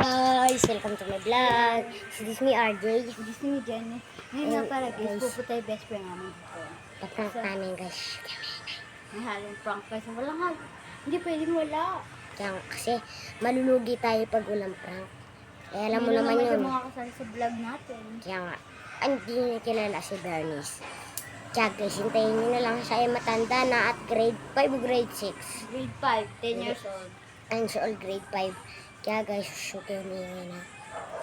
guys, welcome to my vlog. This is me RJ. This is me Jenny. Ngayon nga pala guys, pupunta yung best friend namin dito. Paprank namin guys. May halong prank guys. Wala nga. Hindi pwedeng wala. Kaya kasi malulugi tayo pag walang prank. Eh alam mo naman yun. Hindi mga kasali sa vlog natin. Kaya nga, hindi niya kilala si Bernice. Kaya guys, hintayin niyo na lang siya ay matanda na at grade 5 o grade 6. Grade 5, 10 years old. 9 years old, grade 5. Kaya guys, sugar niya na.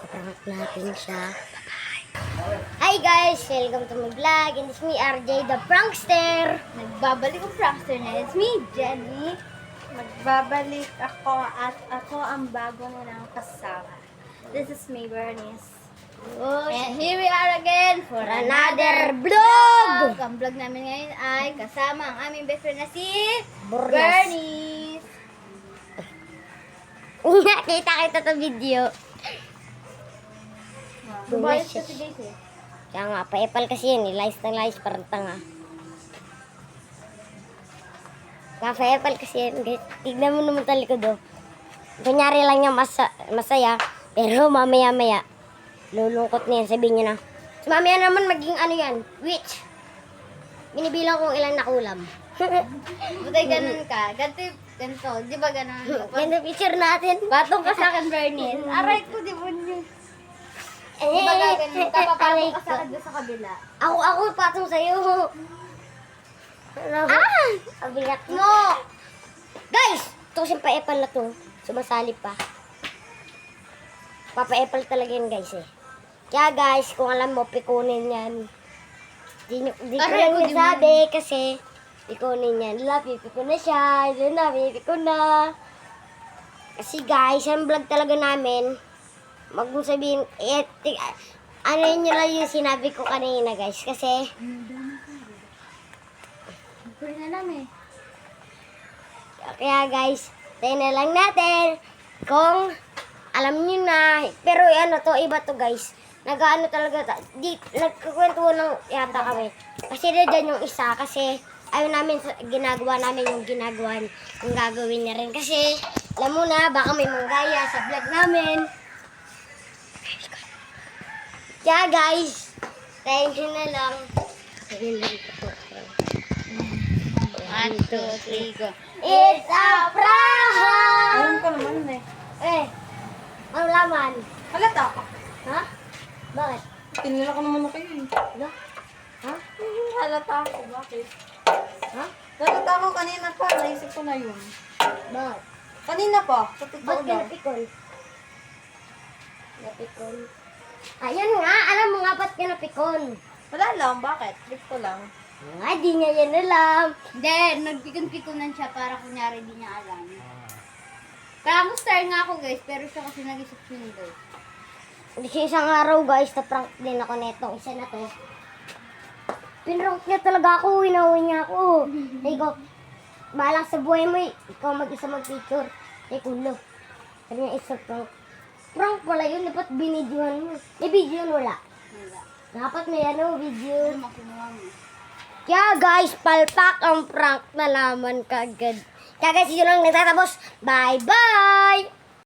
Paprank natin siya. Bye-bye. Hi guys! Welcome to my vlog. And it's me, RJ, the prankster. Nagbabalik ang prankster na. It's me, Jenny. Magbabalik ako at ako ang bago nilang kasama. This is me, Bernice. And here we are again for Another vlog! Ang vlog namin ngayon ay kasama ang aming best friend na si Bornas. Bernice. Kita to video. Lumayas kasi guys eh. Kaya nga, pa-epal kasi yun. Lies ng lies, parang tanga. Kaya pa-epal kasi yun. Guys. Tignan mo naman talikod do. Kunyari lang niya masaya. Pero mamaya-maya, lulungkot niya. Sabihin niya na, so, mamaya naman maging ano yan, witch. Binibilang kung ilang nakulam. Butay ganun ka. Ganito. Di ba ganun? Ganda picture natin. Patong ka sa akin, Bernice. Aray ko, di ba nyo? Eh, Di ba ganun? Kapapatong ka sa ko. akin doon sa kabila. Ako patong sa'yo. Ano? Ang bigat. No! Guys! Ito kasing pa-epal na to. Sumasali pa. Papa-epal talaga yan guys eh. Kaya guys, kung alam mo, pikunin yan. Di ko Aray lang ko, nasabi kasi pikunin yan. Pipikon na siya. Pipikon na. Kasi guys, ang vlog talaga namin, sabihin, ano yun lang yung sinabi ko kanina guys. Kasi, Pwede na namin. kaya guys, tayo na lang natin kung alam niyo na. Pero ano to, iba to guys. Nag-ano talaga, nagkukwento ng yata kami. Kasi dyan yung isa, kasi ayaw namin, ginagawa namin yung ginagawa, yung gagawin niya rin. Kasi, alam mo na, baka may manggaya sa vlog namin. Kaya guys, thank you na lang. 1, 2, 3, go. It's a prank! Alam ko naman eh. Ang laman. Halata ako. Ha? Bakit? Tinila ko naman na kayo eh. Ano? Ha? Halata ako. Bakit? Ha? Halata ako kanina pa. Naisip ko na yun. Bakit? Kanina pa. Sa totoo Ba't ka lang. napikon? Napikon. Ayun nga, alam mo nga ba't ka napikon? Wala lang. Bakit? Trip ko lang. Nga, di niya yan alam. Hindi. Nagpikon-pikonan siya para kunyari di niya alam. Kaya mo star nga ako guys. Pero siya kasi nag-isip hindi. Kasi isang araw guys, na-prank din ako netong isa na to. Pinrank niya talaga ako, inaway niya ako. Sabi ko, bahala sa buhay mo, ikaw mag-isa mag-picture. Sabi ko, no. Sabi niya, isa prank. Prank pala yun, dapat binidyohan mo. May video yun, wala. Wala. Dapat may ano, video. Ano makinuha mo? Kaya guys, palpak ang prank na laman kagad. Kaya guys, yun lang nagtatapos. Bye-bye!